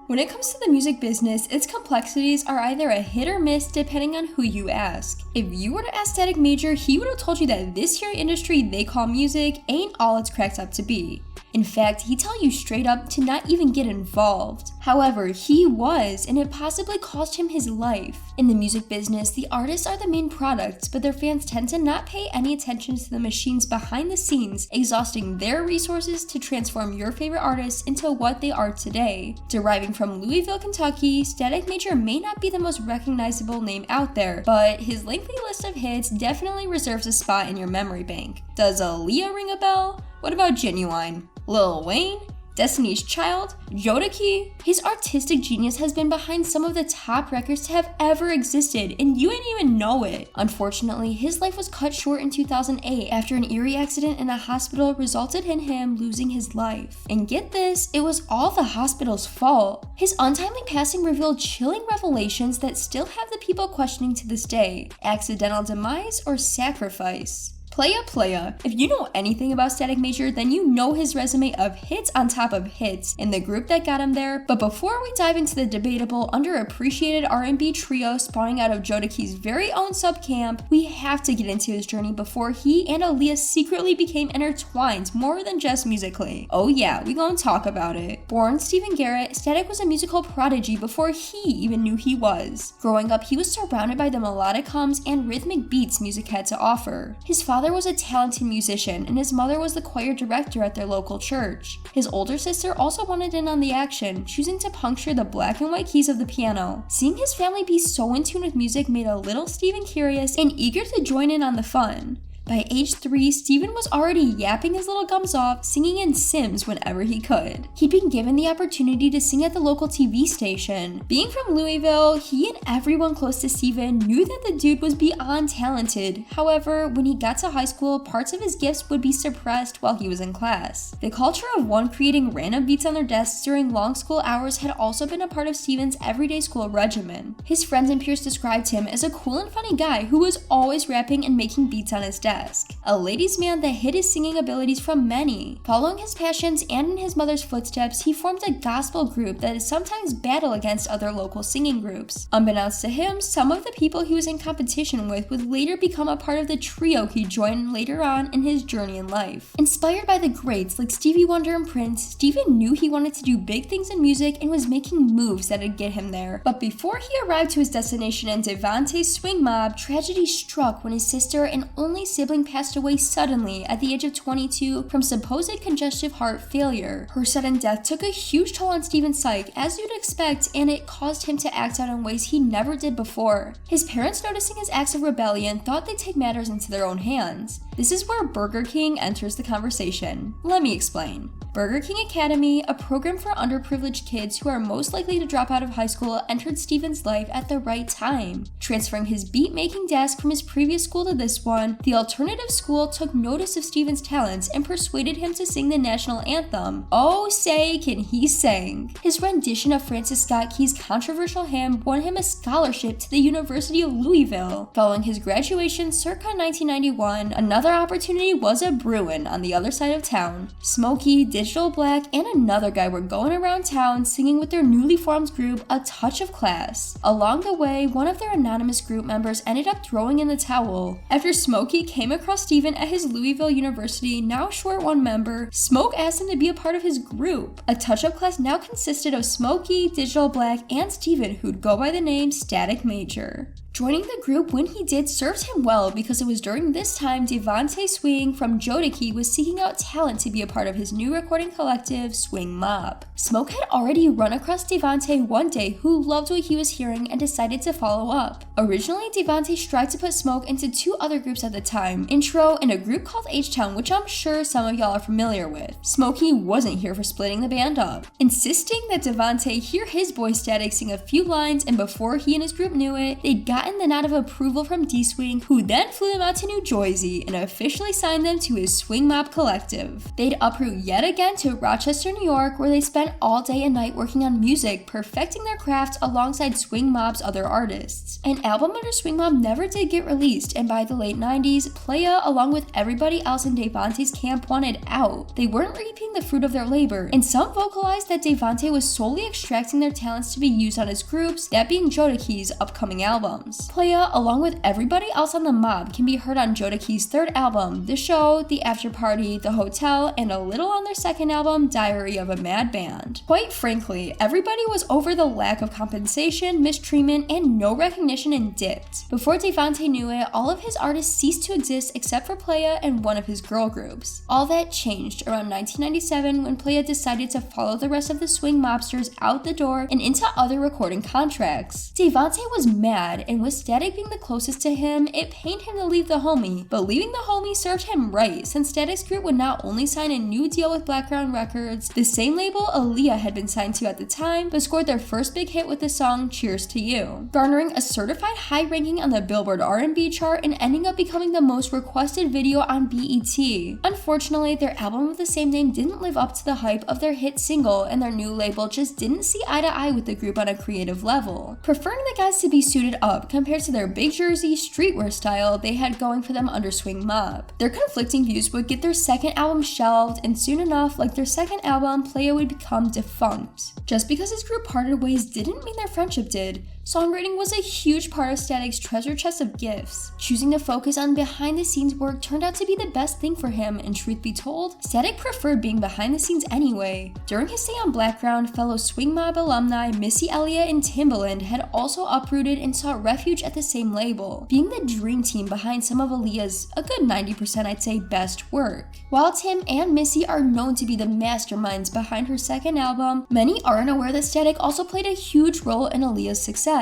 When it comes to the music business, its complexities are either a hit or miss depending on who you ask. If you were to ask Static Major, he would have told you that this here industry they call music ain't all it's cracked up to be. In fact, he'd tell you straight up to not even get involved. However, he was, and it possibly cost him his life. In the music business, the artists are the main product, but their fans tend to not pay any attention to the machines behind the scenes, exhausting their resources to transform your favorite artists into what they are today. Deriving from Louisville, Kentucky, Static Major may not be the most recognizable name out there, but his lengthy list of hits definitely reserves a spot in your memory bank. Does Aaliyah ring a bell? What about Ginuwine? Lil Wayne? Destiny's Child? Jodeci? His artistic genius has been behind some of the top records to have ever existed, and you ain't even know it. Unfortunately, his life was cut short in 2008 after an Eerie accident in a hospital resulted in him losing his life. And get this, it was all the hospital's fault. His untimely passing revealed chilling revelations that still have the people questioning to this day. Accidental demise or sacrifice? Playa. If you know anything about Static Major, then you know his resume of hits on top of hits in the group that got him there. But before we dive into the debatable, underappreciated R&B trio spawning out of Jodeci's very own sub-camp, we have to get into his journey before he and Aaliyah secretly became intertwined more than just musically. Oh yeah, we gonna talk about it. Born Stephen Garrett, Static was a musical prodigy before he even knew he was. Growing up, he was surrounded by the melodic hums and rhythmic beats music had to offer. His father was a talented musician, and his mother was the choir director at their local church. His older sister also wanted in on the action, choosing to puncture the black and white keys of the piano. Seeing his family be so in tune with music made a little Stephen curious and eager to join in on the fun. By age 3, Stephen was already yapping his little gums off, singing in Sims whenever he could. He'd been given the opportunity to sing at the local TV station. Being from Louisville, he and everyone close to Stephen knew that the dude was beyond talented. However, when he got to high school, parts of his gifts would be suppressed while he was in class. The culture of one creating random beats on their desks during long school hours had also been a part of Stephen's everyday school regimen. His friends and peers described him as a cool and funny guy who was always rapping and making beats on his desk. A ladies' man that hid his singing abilities from many. Following his passions and in his mother's footsteps, he formed a gospel group that is sometimes battle against other local singing groups. Unbeknownst to him, some of the people he was in competition with would later become a part of the trio he joined later on in his journey in life. Inspired by the greats like Stevie Wonder and Prince, Stephen knew he wanted to do big things in music and was making moves that'd get him there. But before he arrived to his destination in Devontae's swing mob, tragedy struck when his sister and only sibling passed away suddenly at the age of 22 from supposed congestive heart failure. Her sudden death took a huge toll on Stephen's psyche, as you'd expect, and it caused him to act out in ways he never did before. His parents, noticing his acts of rebellion, thought they'd take matters into their own hands. This is where Burger King enters the conversation. Let me explain. Burger King Academy, a program for underprivileged kids who are most likely to drop out of high school, entered Stephen's life at the right time. Transferring his beat-making desk from his previous school to this one, the alternative school took notice of Stephen's talents and persuaded him to sing the national anthem. Oh, say can he sing! His rendition of Francis Scott Key's controversial hymn won him a scholarship to the University of Louisville. Following his graduation circa 1991, another opportunity was a brewin' on the other side of town. Smokey, Digital Black, and another guy were going around town singing with their newly formed group, A Touch of Class. Along the way, one of their anonymous group members ended up throwing in the towel. After Smokey came across Stephen at his Louisville University, now short one member, Smoke asked him to be a part of his group. A Touch of Class now consisted of Smokey, Digital Black, and Stephen, who'd go by the name Static Major. Joining the group when he did served him well because it was during this time Devontae Swing from Jodeci was seeking out talent to be a part of his new recording collective, Swing Mob. Smoke had already run across Devontae one day who loved what he was hearing and decided to follow up. Originally, Devontae strived to put Smoke into 2 other groups at the time, Intro and a group called H-Town, which I'm sure some of y'all are familiar with. Smokey wasn't here for splitting the band up, insisting that Devontae hear his boy Static sing a few lines, and before he and his group knew it, they'd gotten gotten the nod of approval from D-Swing, who then flew them out to New Jersey and officially signed them to his Swing Mob collective. They'd uproot yet again to Rochester, New York, where they spent all day and night working on music, perfecting their craft alongside Swing Mob's other artists. An album under Swing Mob never did get released, and by the late 90s, Playa, along with everybody else in Devante's camp, wanted out. They weren't reaping the fruit of their labor, and some vocalized that Devante was solely extracting their talents to be used on his groups, that being Jodeci's upcoming albums. Playa, along with everybody else on the mob, can be heard on Jodeci's third album, The Show, The After Party, The Hotel, and a little on their second album, Diary of a Mad Band. Quite frankly, everybody was over the lack of compensation, mistreatment, and no recognition and dipped. Before Devante knew it, all of his artists ceased to exist except for Playa and one of his girl groups. All that changed around 1997 when Playa decided to follow the rest of the Swing Mobsters out the door and into other recording contracts. Devante was mad, and with Static being the closest to him, it pained him to leave the homie, but leaving the homie served him right, since Static's group would not only sign a new deal with Blackground Records, the same label Aaliyah had been signed to at the time, but scored their first big hit with the song Cheers to You, garnering a certified high ranking on the Billboard R&B chart and ending up becoming the most requested video on BET. Unfortunately, their album with the same name didn't live up to the hype of their hit single, and their new label just didn't see eye to eye with the group on a creative level, preferring the guys to be suited up compared to their big jersey streetwear style they had going for them under Swing Mob. Their conflicting views would get their second album shelved, and soon enough, like their second album, Playa would become defunct. Just because his group parted ways didn't mean their friendship did. Songwriting was a huge part of Static's treasure chest of gifts. Choosing to focus on behind-the-scenes work turned out to be the best thing for him, and truth be told, Static preferred being behind the scenes anyway. During his stay on Blackground, fellow Swing Mob alumni Missy Elliott and Timbaland had also uprooted and sought refuge at the same label, being the dream team behind some of Aaliyah's, a good 90% I'd say, best work. While Tim and Missy are known to be the masterminds behind her second album, many aren't aware that Static also played a huge role in Aaliyah's success.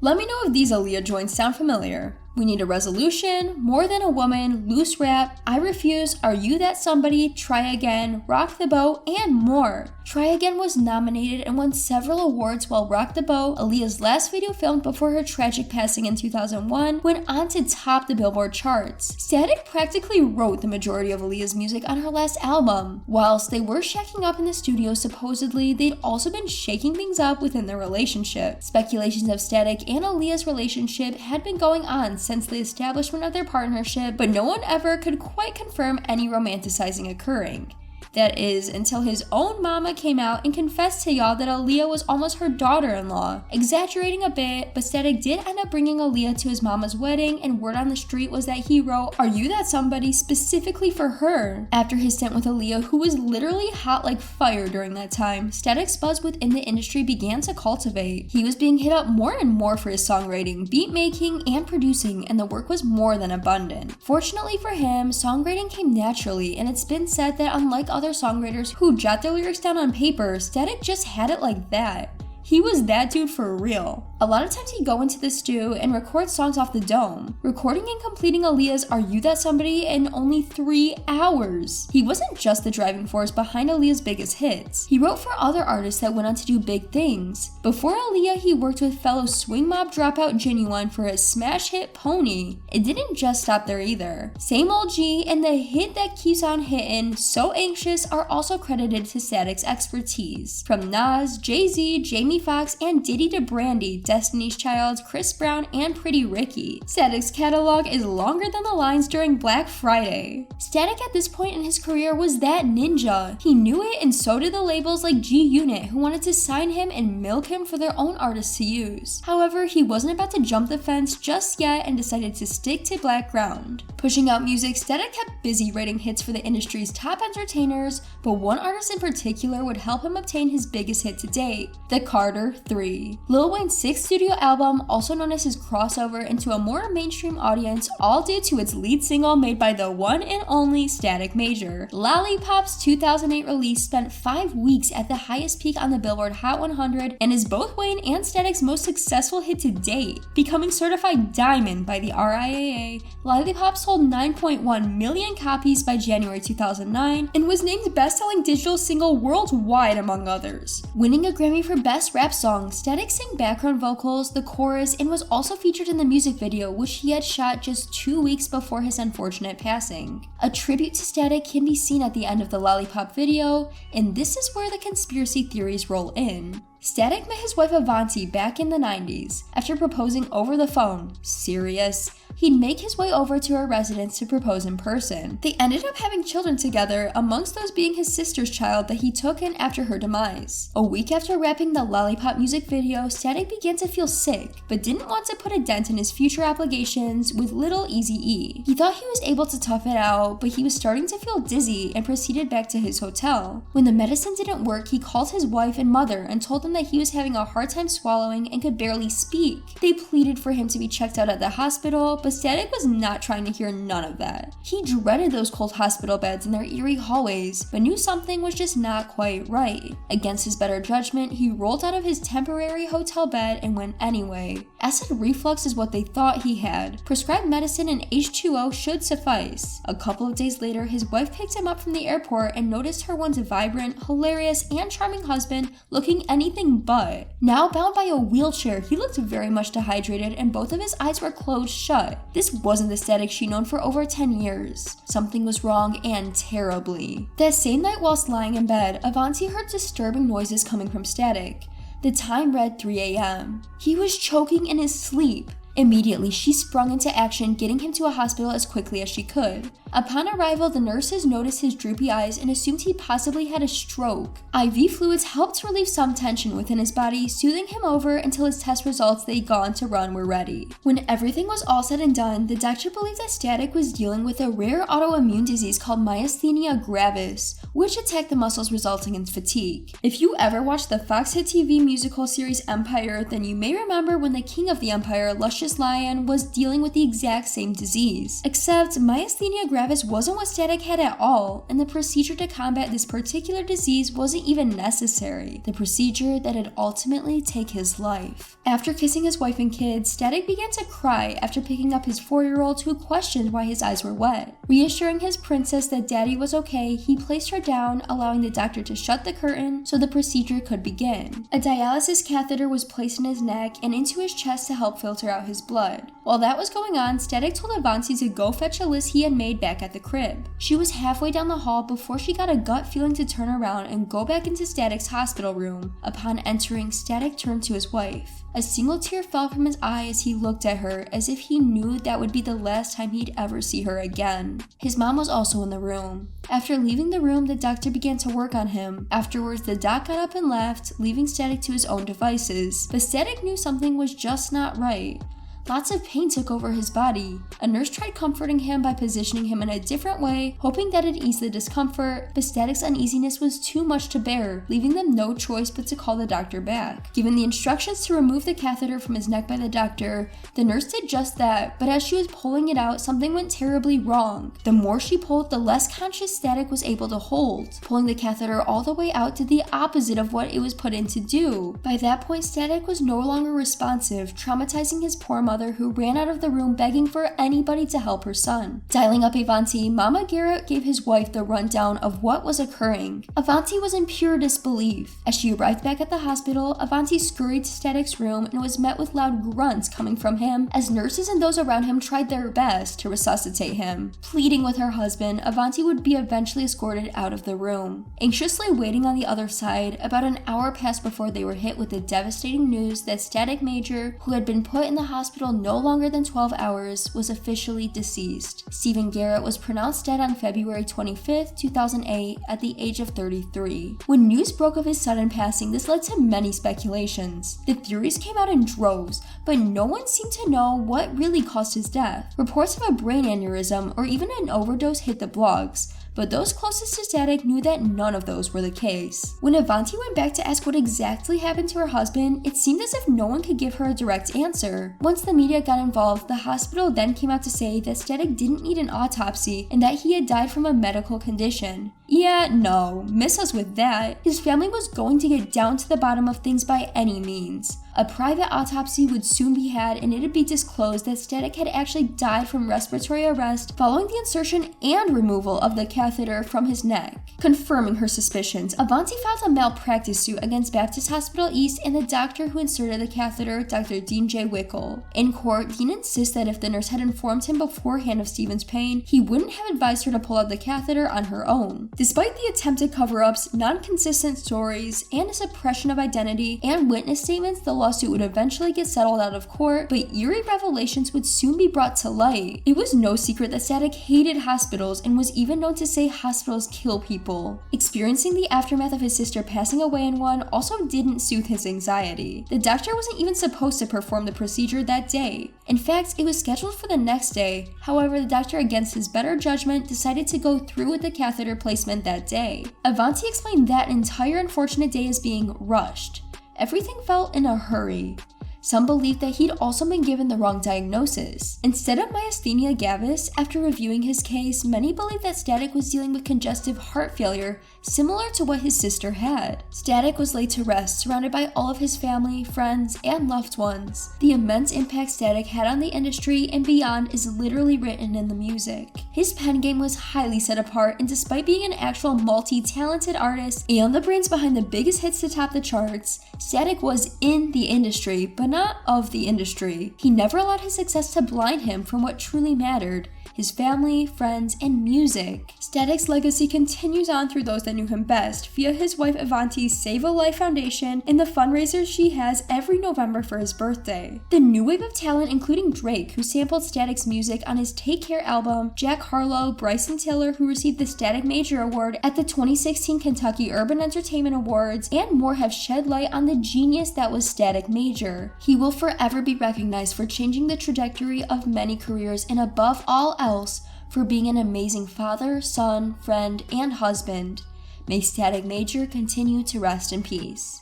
Let me know if these Aaliyah joints sound familiar. We Need a Resolution, More Than a Woman, Loose Rap, I Refuse, Are You That Somebody, Try Again, Rock the Boat, and more. Try Again was nominated and won several awards, while Rock the Boat, Aaliyah's last video filmed before her tragic passing in 2001, went on to top the Billboard charts. Static practically wrote the majority of Aaliyah's music on her last album. Whilst they were shacking up in the studio supposedly, they'd also been shaking things up within their relationship. Speculations of Static and Aaliyah's relationship had been going on since the establishment of their partnership, but no one ever could quite confirm any romanticizing occurring. That is, until his own mama came out and confessed to y'all that Aaliyah was almost her daughter-in-law. Exaggerating a bit, but Static did end up bringing Aaliyah to his mama's wedding, and word on the street was that he wrote Are You That Somebody specifically for her. After his stint with Aaliyah, who was literally hot like fire during that time, Static's buzz within the industry began to cultivate. He was being hit up more and more for his songwriting, beat making, and producing, and the work was more than abundant. Fortunately for him, songwriting came naturally, and it's been said that unlike other songwriters who jot their lyrics down on paper, Static just had it like that. He was that dude for real. A lot of times he'd go into the stew and record songs off the dome, recording and completing Aaliyah's Are You That Somebody in only 3 hours. He wasn't just the driving force behind Aaliyah's biggest hits. He wrote for other artists that went on to do big things. Before Aaliyah, he worked with fellow Swing Mob dropout Ginuwine for his smash hit Pony. It didn't just stop there either. Same Old G and the hit that keeps on hitting, So Anxious, are also credited to Static's expertise. From Nas, Jay-Z, Jamie Foxx, and Diddy to Brandy, Destiny's Child, Chris Brown, and Pretty Ricky. Static's catalog is longer than the lines during Black Friday. Static at this point in his career was that ninja. He knew it, and so did the labels like G-Unit, who wanted to sign him and milk him for their own artists to use. However, he wasn't about to jump the fence just yet and decided to stick to Blackground. Pushing out music, Static kept busy writing hits for the industry's top entertainers, but one artist in particular would help him obtain his biggest hit to date, The Carter 3. Lil Wayne's 6th studio album, also known as his crossover into a more mainstream audience, all due to its lead single made by the one and only Static Major. Lollipop's 2008 release spent 5 weeks at the highest peak on the Billboard Hot 100 and is both Wayne and Static's most successful hit to date. Becoming certified diamond by the RIAA, Lollipop sold 9.1 million copies by January 2009 and was named best-selling digital single worldwide among others. Winning a Grammy for Best Rap Song, Static sang background vocals vocals, the chorus, and was also featured in the music video, which he had shot just 2 weeks before his unfortunate passing. A tribute to Static can be seen at the end of the Lollipop video, and this is where the conspiracy theories roll in. Static met his wife Avanti back in the 90s. After proposing over the phone, serious, he'd make his way over to her residence to propose in person. They ended up having children together, amongst those being his sister's child that he took in after her demise. A week after wrapping the Lollipop music video, Static began to feel sick, but didn't want to put a dent in his future obligations with Lil Eazy-E. He thought he was able to tough it out, but he was starting to feel dizzy and proceeded back to his hotel. When the medicine didn't work, he called his wife and mother and told them that he was having a hard time swallowing and could barely speak. They pleaded for him to be checked out at the hospital, but Static was not trying to hear none of that. He dreaded those cold hospital beds in their eerie hallways, but knew something was just not quite right. Against his better judgment, he rolled out of his temporary hotel bed and went anyway. Acid reflux is what they thought he had. Prescribed medicine and H2O should suffice. A couple of days later, his wife picked him up from the airport and noticed her once vibrant, hilarious, and charming husband looking anything but. Now bound by a wheelchair, he looked very much dehydrated and both of his eyes were closed shut. This wasn't the Static she'd known for over 10 years. Something was wrong, and terribly. That same night whilst lying in bed, Avanti heard disturbing noises coming from Static. The time read 3 a.m. He was choking in his sleep. Immediately, she sprung into action, getting him to a hospital as quickly as she could. Upon arrival, the nurses noticed his droopy eyes and assumed he possibly had a stroke. IV fluids helped relieve some tension within his body, soothing him over until his test results they'd gone to run were ready. When everything was all said and done, the doctor believed that Static was dealing with a rare autoimmune disease called myasthenia gravis, which attacked the muscles resulting in fatigue. If you ever watched the Fox hit TV musical series Empire, then you may remember when the king of the empire, Luscious Lion, was dealing with the exact same disease. Except myasthenia gravis wasn't what Static had at all, and the procedure to combat this particular disease wasn't even necessary. The procedure that'd ultimately take his life. After kissing his wife and kids, Static began to cry after picking up his 4-year-old who questioned why his eyes were wet. Reassuring his princess that daddy was okay, he placed her down, allowing the doctor to shut the curtain so the procedure could begin. A dialysis catheter was placed in his neck and into his chest to help filter out his blood. While that was going on, Static told Avanti to go fetch a list he had made back at the crib. She was halfway down the hall before she got a gut feeling to turn around and go back into Static's hospital room. Upon entering, Static turned to his wife. A single tear fell from his eye as he looked at her, as if he knew that would be the last time he'd ever see her again. His mom was also in the room. After leaving the room, the doctor began to work on him. Afterwards, the doc got up and left, leaving Static to his own devices. But Static knew something was just not right. Lots of pain took over his body. A nurse tried comforting him by positioning him in a different way, hoping that it'd ease the discomfort, but Static's uneasiness was too much to bear, leaving them no choice but to call the doctor back. Given the instructions to remove the catheter from his neck by the doctor, the nurse did just that, but as she was pulling it out, something went terribly wrong. The more she pulled, the less conscious Static was able to hold. Pulling the catheter all the way out did the opposite of what it was put in to do. By that point, Static was no longer responsive, traumatizing his poor mother, who ran out of the room begging for anybody to help her son. Dialing up Avanti, Mama Garrett gave his wife the rundown of what was occurring. Avanti was in pure disbelief. As she arrived back at the hospital, Avanti scurried to Static's room and was met with loud grunts coming from him as nurses and those around him tried their best to resuscitate him. Pleading with her husband, Avanti would be eventually escorted out of the room. Anxiously waiting on the other side, about an hour passed before they were hit with the devastating news that Static Major, who had been put in the hospital no longer than 12 hours, was officially deceased. Stephen Garrett was pronounced dead on February 25, 2008 at the age of 33. When news broke of his sudden passing, this led to many speculations. The theories came out in droves, but no one seemed to know what really caused his death. Reports of a brain aneurysm or even an overdose hit the blogs, but those closest to Static knew that none of those were the case. When Avanti went back to ask what exactly happened to her husband, it seemed as if no one could give her a direct answer. Once the media got involved, the hospital then came out to say that Static didn't need an autopsy and that he had died from a medical condition. Yeah, no, miss us with that. His family was going to get down to the bottom of things by any means. A private autopsy would soon be had and it'd be disclosed that Static had actually died from respiratory arrest following the insertion and removal of the catheter from his neck. Confirming her suspicions, Avanti filed a malpractice suit against Baptist Hospital East and the doctor who inserted the catheter, Dr. Dean J. Wickel. In court, Dean insists that if the nurse had informed him beforehand of Stephen's pain, he wouldn't have advised her to pull out the catheter on her own. Despite the attempted cover-ups, non-consistent stories, and a suppression of identity and witness statements, the lawsuit would eventually get settled out of court, but eerie revelations would soon be brought to light. It was no secret that Static hated hospitals and was even known to say hospitals kill people. Experiencing the aftermath of his sister passing away in one also didn't soothe his anxiety. The doctor wasn't even supposed to perform the procedure that day. In fact, it was scheduled for the next day. However, the doctor, against his better judgment, decided to go through with the catheter placement that day. Avanti explained that entire unfortunate day as being rushed. Everything felt in a hurry. Some believed that he'd also been given the wrong diagnosis. Instead of myasthenia gravis, after reviewing his case, many believed that Static was dealing with congestive heart failure, similar to what his sister had. Static was laid to rest, surrounded by all of his family, friends, and loved ones. The immense impact Static had on the industry and beyond is literally written in the music. His pen game was highly set apart, and despite being an actual multi-talented artist and the brains behind the biggest hits to top the charts, Static was in the industry, but not of the industry. He never allowed his success to blind him from what truly mattered: his family, friends, and music. Static's legacy continues on through those that knew him best, via his wife Avanti's Save a Life Foundation and the fundraisers she has every November for his birthday. The new wave of talent, including Drake, who sampled Static's music on his Take Care album, Jack Harlow, Bryson Tiller, who received the Static Major Award at the 2016 Kentucky Urban Entertainment Awards, and more have shed light on the genius that was Static Major. He will forever be recognized for changing the trajectory of many careers, and above all else, for being an amazing father, son, friend, and husband. May Static Major continue to rest in peace.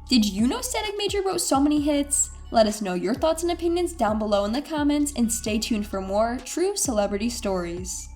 Did you know Static Major wrote so many hits? Let us know your thoughts and opinions down below in the comments, and stay tuned for more true celebrity stories.